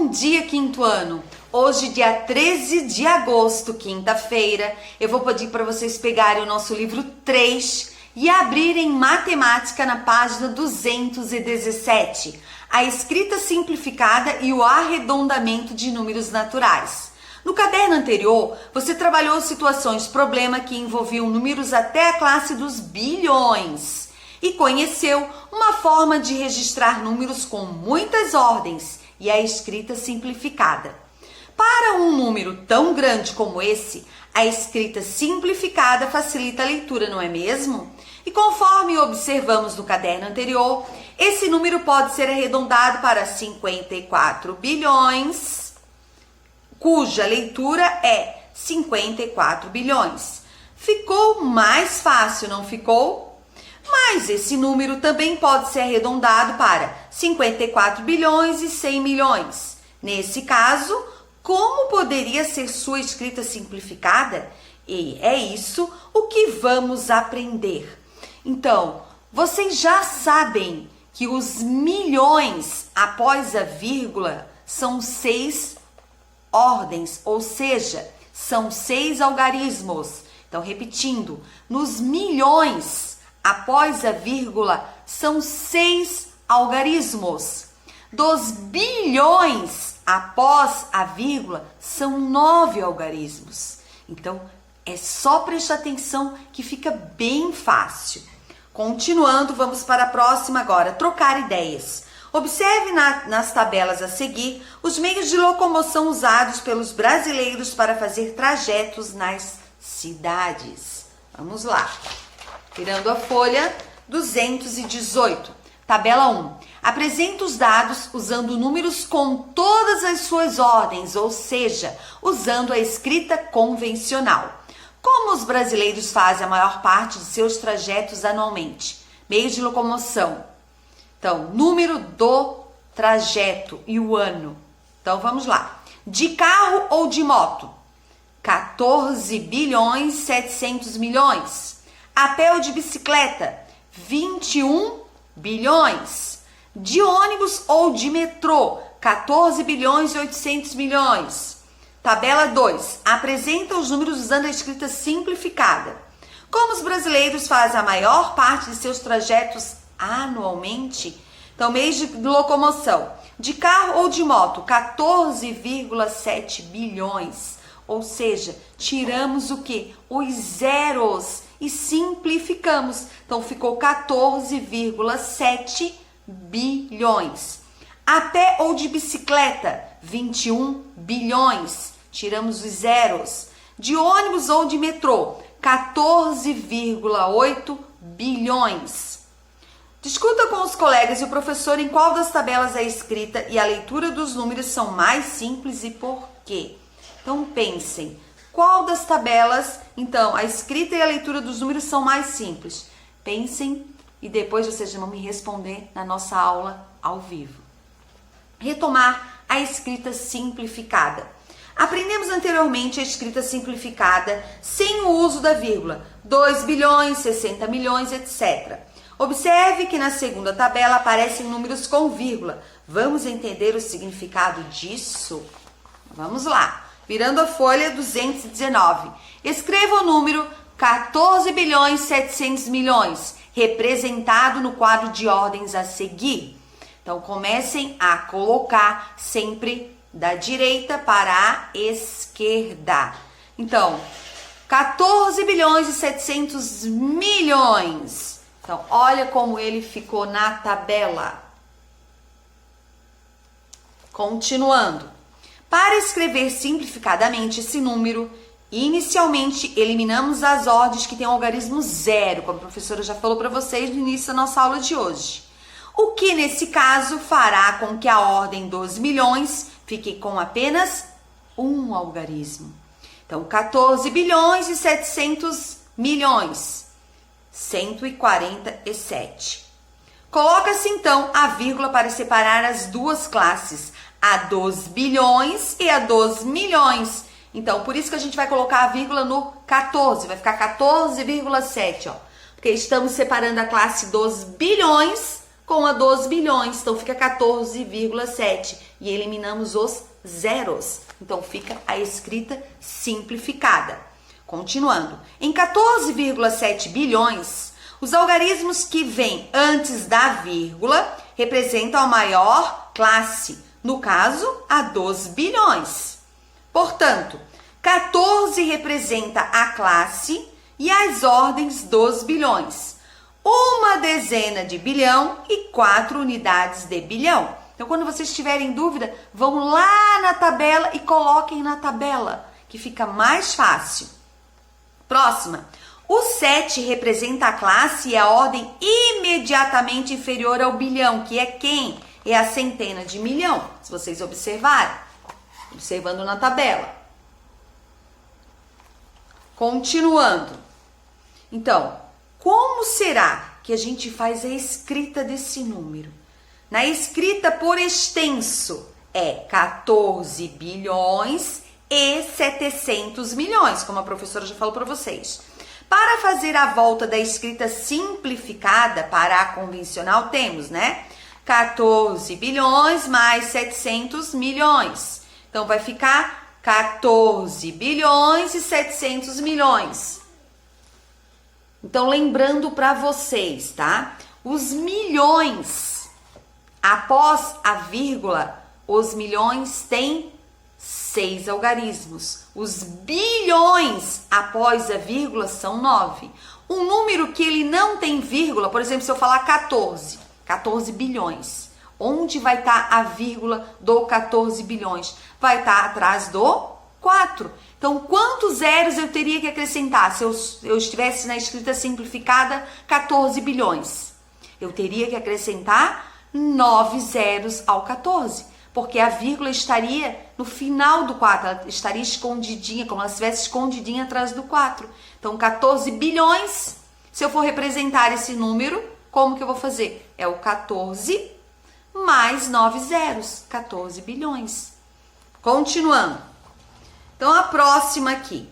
Bom dia, quinto ano! Hoje, dia 13 de agosto, quinta-feira, eu vou pedir para vocês pegarem o nosso livro 3 e abrirem matemática na página 217, a escrita simplificada e o arredondamento de números naturais. No caderno anterior, você trabalhou situações problema que envolviam números até a classe dos bilhões e conheceu uma forma de registrar números com muitas ordens e a escrita simplificada. Para um número tão grande como esse, a escrita simplificada facilita a leitura, não é mesmo? E conforme observamos no caderno anterior, esse número pode ser arredondado para 54 bilhões, cuja leitura é 54 bilhões. Ficou mais fácil, não ficou? Mas esse número também pode ser arredondado para 54 bilhões e 100 milhões. Nesse caso, como poderia ser sua escrita simplificada? E é isso o que vamos aprender. Então, vocês já sabem que os milhões após a vírgula são 6 ordens, ou seja, são 6 algarismos. Então, repetindo, nos milhões após a vírgula são 6 algarismos. Dos bilhões após a vírgula são 9 algarismos. Então, é só prestar atenção que fica bem fácil. Continuando, vamos para a próxima agora, trocar ideias. Observe nas tabelas a seguir os meios de locomoção usados pelos brasileiros para fazer trajetos nas cidades. Vamos lá. Virando a folha 218. Tabela 1. Apresenta os dados usando números com todas as suas ordens, ou seja, usando a escrita convencional. Como os brasileiros fazem a maior parte de seus trajetos anualmente? Meios de locomoção. Então, número do trajeto e o ano. Então, vamos lá. De carro ou de moto? 14 bilhões 700 milhões. A pé ou de bicicleta? 21 bilhões. De ônibus ou de metrô? 14 bilhões e 800 milhões. Tabela 2. Apresenta os números usando a escrita simplificada. Como os brasileiros fazem a maior parte de seus trajetos anualmente? Então, meios de locomoção. De carro ou de moto? 14,7 bilhões. Ou seja, tiramos o quê? Os zeros e simplificamos. Então, ficou 14,7 bilhões. A pé ou de bicicleta? 21 bilhões. Tiramos os zeros. De ônibus ou de metrô? 14,8 bilhões. Discuta com os colegas e o professor em qual das tabelas a escrita e a leitura dos números são mais simples e por quê. Então, pensem, qual das tabelas, então, a escrita e a leitura dos números são mais simples? Pensem e depois vocês vão me responder na nossa aula ao vivo. Retomar a escrita simplificada. Aprendemos anteriormente a escrita simplificada sem o uso da vírgula, 2 bilhões, 60 milhões, etc. Observe que na segunda tabela aparecem números com vírgula. Vamos entender o significado disso? Vamos lá. Virando a folha 219. Escreva o número 14 bilhões 700 milhões, representado no quadro de ordens a seguir. Então, comecem a colocar sempre da direita para a esquerda. Então, 14 bilhões e 700 milhões. Então, olha como ele ficou na tabela. Continuando. Para escrever simplificadamente esse número, inicialmente eliminamos as ordens que têm o algarismo zero, como a professora já falou para vocês no início da nossa aula de hoje. O que nesse caso fará com que a ordem dos milhões fique com apenas um algarismo. Então, 14 bilhões e 700 milhões, 147. Coloca-se então a vírgula para separar as duas classes, a dos bilhões e a dos milhões. Então, por isso que a gente vai colocar a vírgula no 14, vai ficar 14,7, ó. Porque estamos separando a classe dos bilhões com a 12 bilhões, então fica 14,7 e eliminamos os zeros. Então fica a escrita simplificada. Continuando, em 14,7 bilhões, os algarismos que vêm antes da vírgula representam a maior classe, no caso, a 12 bilhões. Portanto, 14 representa a classe e as ordens dos bilhões. Uma dezena de bilhão e 4 unidades de bilhão. Então, quando vocês tiverem dúvida, vão lá na tabela e coloquem na tabela, que fica mais fácil. Próxima. O 7 representa a classe e a ordem imediatamente inferior ao bilhão, que é quem? É a centena de milhão, se vocês observarem. Observando na tabela. Continuando. Então, como será que a gente faz a escrita desse número? Na escrita por extenso, é 14 bilhões e 700 milhões, como a professora já falou para vocês. Para fazer a volta da escrita simplificada para a convencional, temos, né? 14 bilhões mais 700 milhões. Então, vai ficar 14 bilhões e 700 milhões. Então, lembrando para vocês, tá? Os milhões, após a vírgula, os milhões têm 6 algarismos. Os bilhões após a vírgula são 9. Um número que ele não tem vírgula, por exemplo, se eu falar 14 bilhões, onde vai estar a vírgula do 14 bilhões? Vai estar atrás do 4. Então, quantos zeros eu teria que acrescentar se eu estivesse na escrita simplificada 14 bilhões? Eu teria que acrescentar 9 zeros ao 14. Porque a vírgula estaria no final do 4, ela estaria escondidinha, como ela estivesse escondidinha atrás do 4. Então, 14 bilhões, se eu for representar esse número, como que eu vou fazer? É o 14 mais 9 zeros, 14 bilhões. Continuando. Então, a próxima aqui,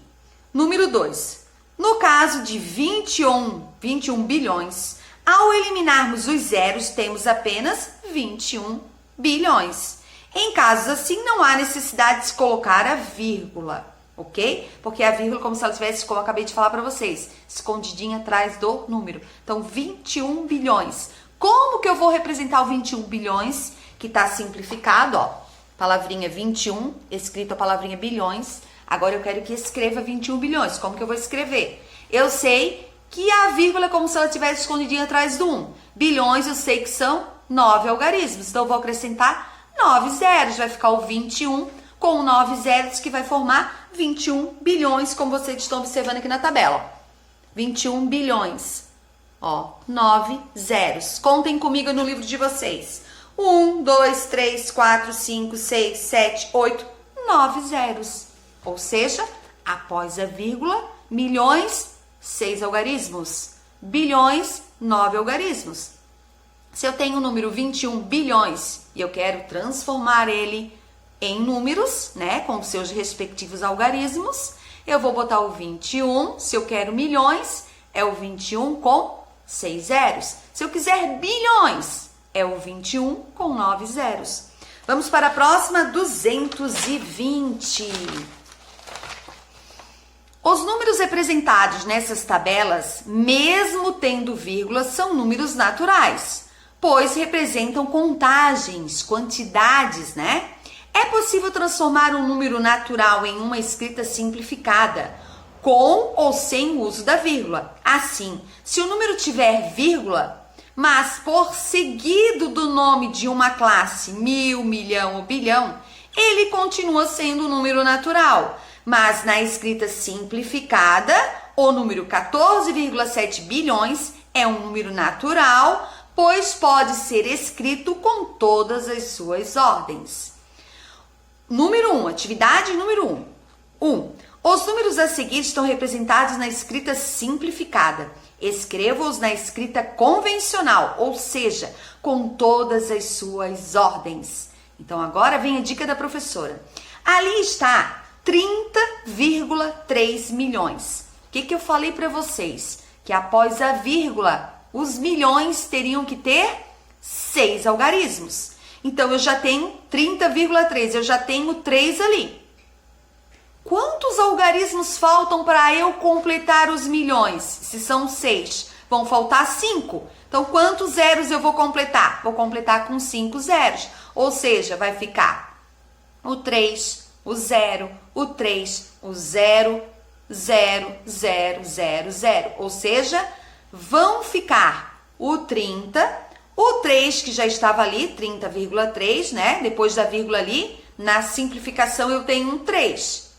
número 2. No caso de 21 bilhões, ao eliminarmos os zeros, temos apenas 21 bilhões. Em casos assim, não há necessidade de se colocar a vírgula, ok? Porque a vírgula, como se ela tivesse, como eu acabei de falar para vocês, escondidinha atrás do número. Então, 21 bilhões. Como que eu vou representar o 21 bilhões, que está simplificado, ó? Palavrinha 21, escrito a palavrinha bilhões. Agora eu quero que escreva 21 bilhões. Como que eu vou escrever? Eu sei que a vírgula é como se ela tivesse escondidinha atrás do 1. Bilhões eu sei que são 9 algarismos. Então eu vou acrescentar 9 zeros. Vai ficar o 21 com 9 zeros, que vai formar 21 bilhões, como vocês estão observando aqui na tabela. 21 bilhões. Ó, 9 zeros. Contem comigo no livro de vocês. 1, 2, 3, 4, 5, 6, 7, 8, 9 zeros. Ou seja, após a vírgula, milhões, 6 algarismos. Bilhões, 9 algarismos. Se eu tenho o número 21 bilhões e eu quero transformar ele em números, né, com seus respectivos algarismos, eu vou botar o 21, se eu quero milhões, é o 21 com 6 zeros. Se eu quiser bilhões, é o 21 com 9 zeros. Vamos para a próxima, 220. Os números representados nessas tabelas, mesmo tendo vírgula, são números naturais, pois representam contagens, quantidades, né? É possível transformar um número natural em uma escrita simplificada, com ou sem o uso da vírgula. Assim, se o número tiver vírgula, mas por seguido do nome de uma classe, 1000, milhão ou bilhão, ele continua sendo um número natural. Mas na escrita simplificada, o número 14,7 bilhões é um número natural, pois pode ser escrito com todas as suas ordens. Número 1, atividade número 1. Os números a seguir estão representados na escrita simplificada. Escreva-os na escrita convencional, ou seja, com todas as suas ordens. Então, agora vem a dica da professora. Ali está 30,3 milhões. O que eu falei para vocês? Que após a vírgula, os milhões teriam que ter 6 algarismos. Então, eu já tenho 30,3, eu já tenho 3 ali. Quantos algarismos faltam para eu completar os milhões? Se são 6, vão faltar 5. Então, quantos zeros eu vou completar? Vou completar com 5 zeros. Ou seja, vai ficar o 3, o 0, o 3, o 0, 0, 0, 0, 0. Ou seja, vão ficar o 30, o 3 que já estava ali, 30,3, né? Depois da vírgula ali, na simplificação eu tenho um 3.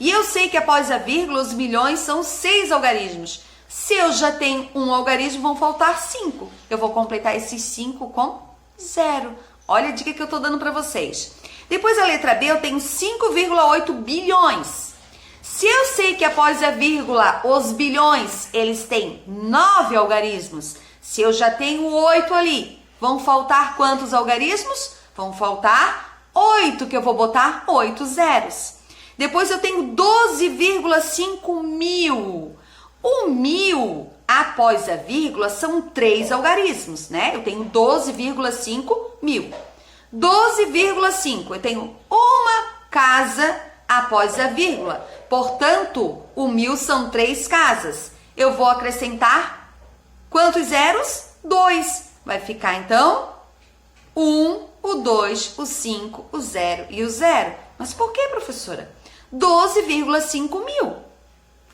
E eu sei que após a vírgula, os milhões são 6 algarismos. Se eu já tenho um algarismo, vão faltar 5. Eu vou completar esses 5 com 0. Olha a dica que eu estou dando para vocês. Depois a letra B, eu tenho 5,8 bilhões. Se eu sei que após a vírgula, os bilhões, eles têm 9 algarismos. Se eu já tenho 8 ali, vão faltar quantos algarismos? Vão faltar 8, que eu vou botar 8 zeros. Depois eu tenho 12,5 mil. O 1000, após a vírgula, são 3 algarismos, né? Eu tenho 12,5 mil. 12,5, eu tenho uma casa após a vírgula. Portanto, o 1000 são 3 casas. Eu vou acrescentar quantos zeros? 2. Vai ficar, então, 1, o 2, o 5, o 0 e o 0. Mas por que, professora? 12,5 mil.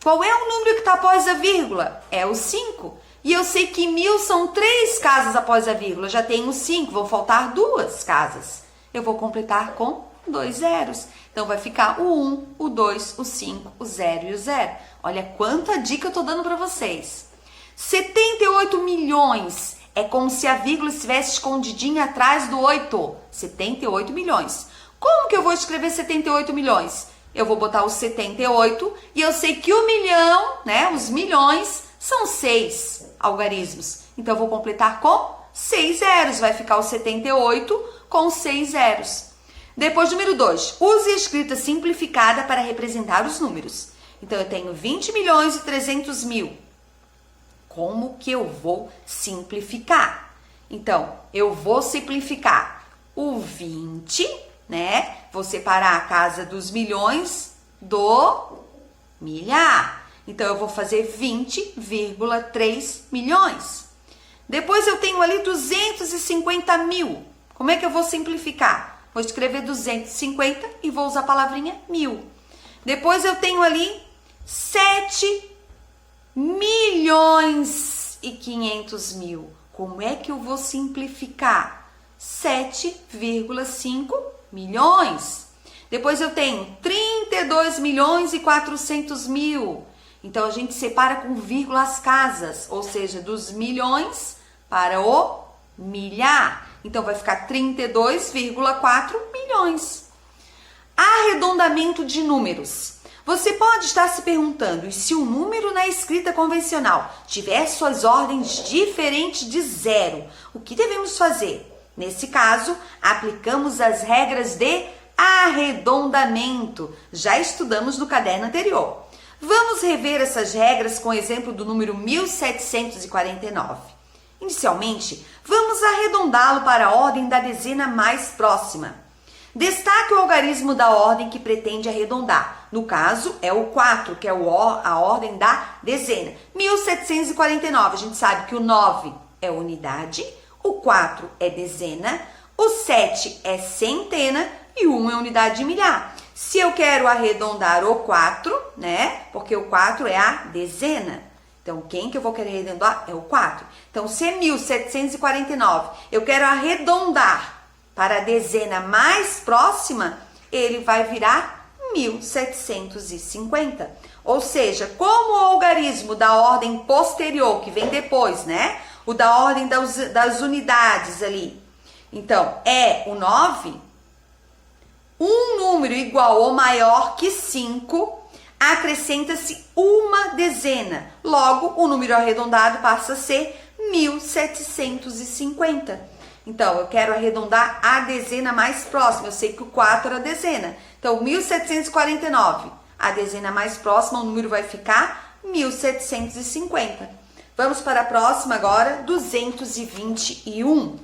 Qual é o número que está após a vírgula? É o 5. E eu sei que 1000 são 3 casas após a vírgula. Já tenho 5, vão faltar 2 casas. Eu vou completar com 2 zeros. Então, vai ficar o 1, o 2, o 5, o 0 e o 0. Olha quanta dica eu estou dando para vocês. 78 milhões. É como se a vírgula estivesse escondidinha atrás do 8. 78 milhões. Como que eu vou escrever 78 milhões? Eu vou botar o 78 e eu sei que o milhão, né, os milhões, são 6 algarismos. Então, eu vou completar com 6 zeros. Vai ficar o 78 com 6 zeros. Depois, número 2. Use a escrita simplificada para representar os números. Então, eu tenho 20 milhões e 300 mil. Como que eu vou simplificar? Então, eu vou simplificar o 20, né? Vou separar a casa dos milhões do milhar. Então, eu vou fazer 20,3 milhões. Depois, eu tenho ali 250 mil. Como é que eu vou simplificar? Vou escrever 250 e vou usar a palavrinha mil. Depois, eu tenho ali 7 milhões e 500 mil. Como é que eu vou simplificar? 7,5 milhões. Depois eu tenho 32 milhões e 400 mil. Então, a gente separa com vírgula as casas, ou seja, dos milhões para o milhar. Então, vai ficar 32,4 milhões. Arredondamento de números. Você pode estar se perguntando, e se o número na escrita convencional tiver suas ordens diferentes de 0, o que devemos fazer? Nesse caso, aplicamos as regras de arredondamento. Já estudamos no caderno anterior. Vamos rever essas regras com o exemplo do número 1749. Inicialmente, vamos arredondá-lo para a ordem da dezena mais próxima. Destaque o algarismo da ordem que pretende arredondar. No caso, é o 4, que é a ordem da dezena. 1749, a gente sabe que o 9 é unidade, o 4 é dezena, o 7 é centena e o 1 é unidade de milhar. Se eu quero arredondar o 4, né? Porque o 4 é a dezena. Então, quem que eu vou querer arredondar? É o 4. Então, se é 1749, eu quero arredondar para a dezena mais próxima, ele vai virar 1750. Ou seja, como o algarismo da ordem posterior, que vem depois, né? O da ordem das unidades ali. Então, é o 9, um número igual ou maior que 5, acrescenta-se uma dezena. Logo, o número arredondado passa a ser 1750. Então, eu quero arredondar a dezena mais próxima. Eu sei que o 4 é a dezena. Então, 1749. A dezena mais próxima, o número vai ficar 1750. Vamos para a próxima agora, 221.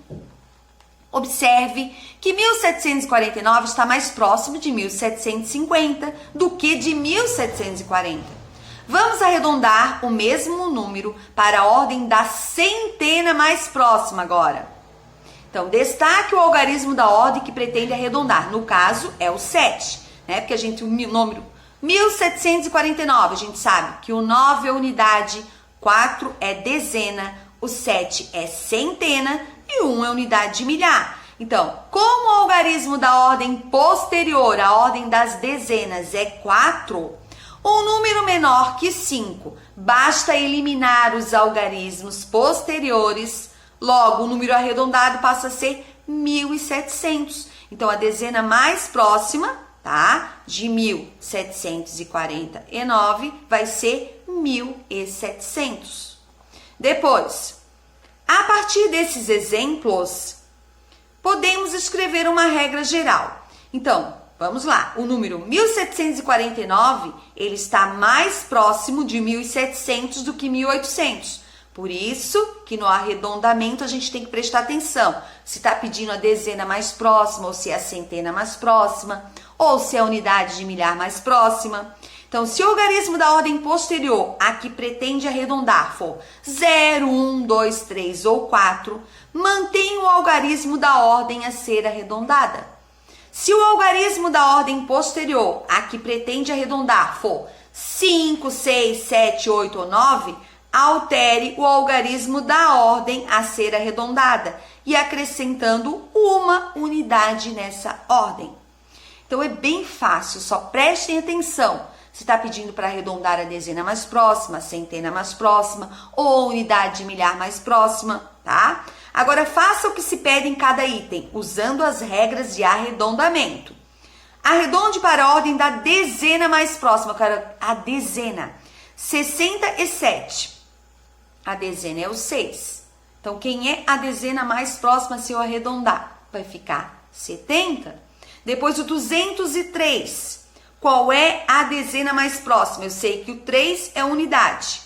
Observe que 1749 está mais próximo de 1750 do que de 1740. Vamos arredondar o mesmo número para a ordem da centena mais próxima agora. Então, destaque o algarismo da ordem que pretende arredondar. No caso, é o 7, né? Porque o número 1749, a gente sabe que o 9 é unidade, 4 é dezena, o 7 é centena e o 1 é unidade de milhar. Então, como o algarismo da ordem posterior, a ordem das dezenas, é 4, um número menor que 5, basta eliminar os algarismos posteriores, logo o número arredondado passa a ser 1.700. Então, a dezena mais próxima, tá, de 1.749 vai ser 1.700. Depois, a partir desses exemplos, podemos escrever uma regra geral. Então, vamos lá. O número 1749, ele está mais próximo de 1.700 do que 1.800. Por isso que no arredondamento a gente tem que prestar atenção. Se está pedindo a dezena mais próxima, ou se é a centena mais próxima, ou se é a unidade de milhar mais próxima. Então, se o algarismo da ordem posterior a que pretende arredondar for 0, 1, 2, 3 ou 4, mantém o algarismo da ordem a ser arredondada. Se o algarismo da ordem posterior a que pretende arredondar for 5, 6, 7, 8 ou 9, altere o algarismo da ordem a ser arredondada e acrescentando uma unidade nessa ordem. Então, é bem fácil, só prestem atenção. Se está pedindo para arredondar a dezena mais próxima, a centena mais próxima ou a unidade de milhar mais próxima, tá? Agora, faça o que se pede em cada item, usando as regras de arredondamento. Arredonde para a ordem da dezena mais próxima. Eu quero a dezena. 67. A dezena é o 6. Então, quem é a dezena mais próxima se eu arredondar? Vai ficar 70. Depois, o 203. Qual é a dezena mais próxima? Eu sei que o 3 é unidade.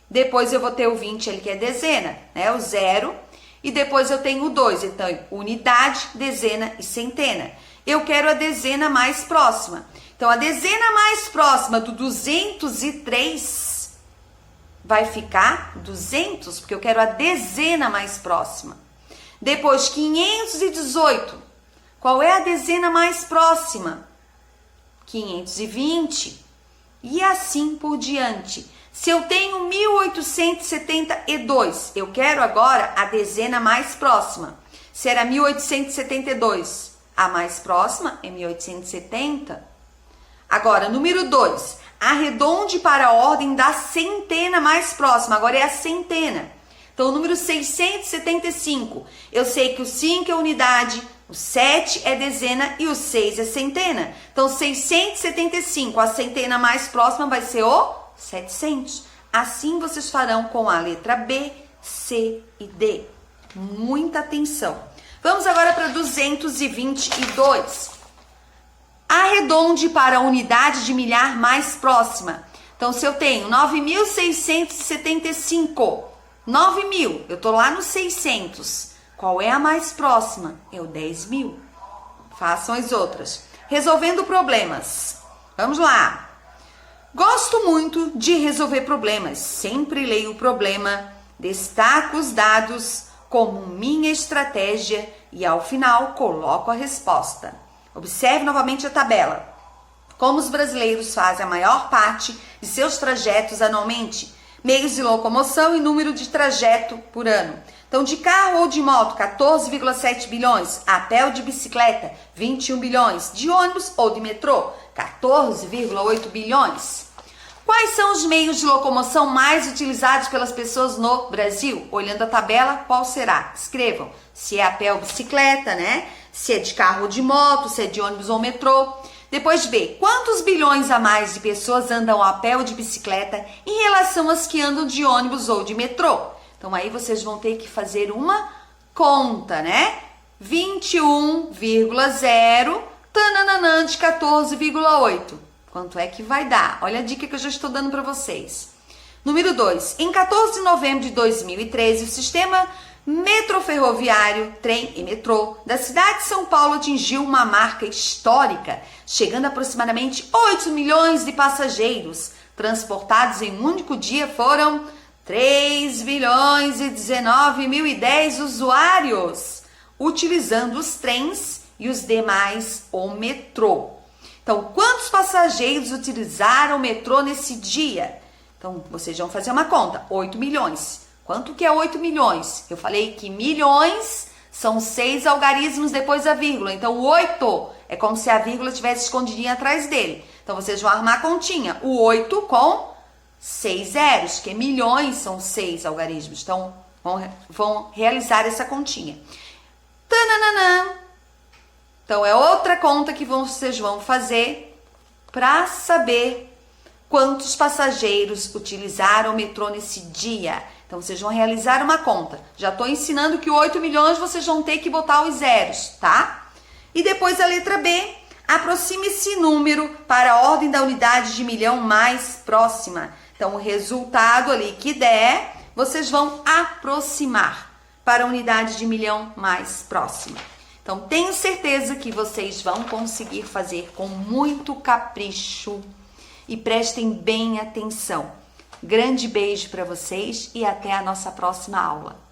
Depois eu vou ter o 20, ele que é dezena, né? O 0. E depois eu tenho o 2. Então, unidade, dezena e centena. Eu quero a dezena mais próxima. Então, a dezena mais próxima do 203 vai ficar 200, porque eu quero a dezena mais próxima. Depois, 518. Qual é a dezena mais próxima? 520 e assim por diante. Se eu tenho 1872, eu quero agora a dezena mais próxima. Se era 1872, a mais próxima é 1870. Agora, número 2, arredonde para a ordem da centena mais próxima. Agora é a centena. Então, o número 675, eu sei que o 5 é unidade, o 7 é dezena e o 6 é centena. Então, 675, a centena mais próxima vai ser o 700. Assim vocês farão com a letra B, C e D. Muita atenção. Vamos agora para 222. Arredonde para a unidade de milhar mais próxima. Então, se eu tenho 9.675, 9.000, eu estou lá no 600. Qual é a mais próxima? É o 10.000. Façam as outras. Resolvendo problemas. Vamos lá. Gosto muito de resolver problemas. Sempre leio o problema, destaco os dados como minha estratégia e ao final coloco a resposta. Observe novamente a tabela. Como os brasileiros fazem a maior parte de seus trajetos anualmente? Meios de locomoção e número de trajeto por ano. Então, de carro ou de moto, 14,7 bilhões. A pé ou de bicicleta, 21 bilhões. De ônibus ou de metrô, 14,8 bilhões. Quais são os meios de locomoção mais utilizados pelas pessoas no Brasil? Olhando a tabela, qual será? Escrevam. Se é a pé ou bicicleta, né? Se é de carro ou de moto, se é de ônibus ou metrô. Depois B, quantos bilhões a mais de pessoas andam a pé ou de bicicleta em relação às que andam de ônibus ou de metrô? Então, aí vocês vão ter que fazer uma conta, né? 21,0 tananã de 14,8. Quanto é que vai dar? Olha a dica que eu já estou dando para vocês. Número 2. Em 14 de novembro de 2013, o sistema Metrô ferroviário, trem e metrô da cidade de São Paulo atingiu uma marca histórica, chegando a aproximadamente 8 milhões de passageiros. Transportados em um único dia foram 3 bilhões e 19.010 usuários, utilizando os trens e os demais o metrô. Então, quantos passageiros utilizaram o metrô nesse dia? Então, vocês vão fazer uma conta, 8 milhões. Quanto que é 8 milhões? Eu falei que milhões são 6 algarismos depois da vírgula. Então, o 8 é como se a vírgula tivesse escondidinha atrás dele. Então, vocês vão armar a continha. O 8 com 6 zeros, que milhões são 6 algarismos. Então, vão realizar essa continha. Tananã! Então, é outra conta que vocês vão fazer para saber quantos passageiros utilizaram o metrô nesse dia. Então, vocês vão realizar uma conta. Já estou ensinando que 8 milhões vocês vão ter que botar os zeros, tá? E depois a letra B, aproxime esse número para a ordem da unidade de milhão mais próxima. Então, o resultado ali que der, vocês vão aproximar para a unidade de milhão mais próxima. Então, tenho certeza que vocês vão conseguir fazer com muito capricho e prestem bem atenção. Grande beijo para vocês e até a nossa próxima aula.